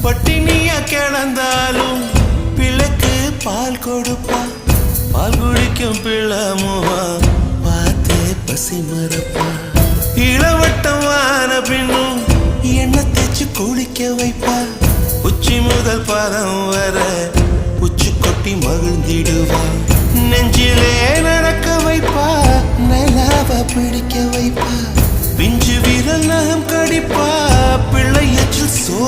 பட்டினியா கிடந்தாலும் பிள்ளைக்கு பால் கொடுப்பா. பால் குடிக்கும் பிள்ளமுவா பார்த்தே பசி மறப்பா. இளவட்டமான பின்னும் எண்ணெய் தேச்சு குளிக்க வைப்பா. உச்சி முதல் பாதம் வர உச்சி கொட்டி மகிழ்ந்திடுவா. நெஞ்சிலே நடக்க வைப்பா, நிலாவ பிடிக்க வைப்பா. பிஞ்சு விரல் நகம் கடிப்பா, பிள்ளை எச்சில் சோறு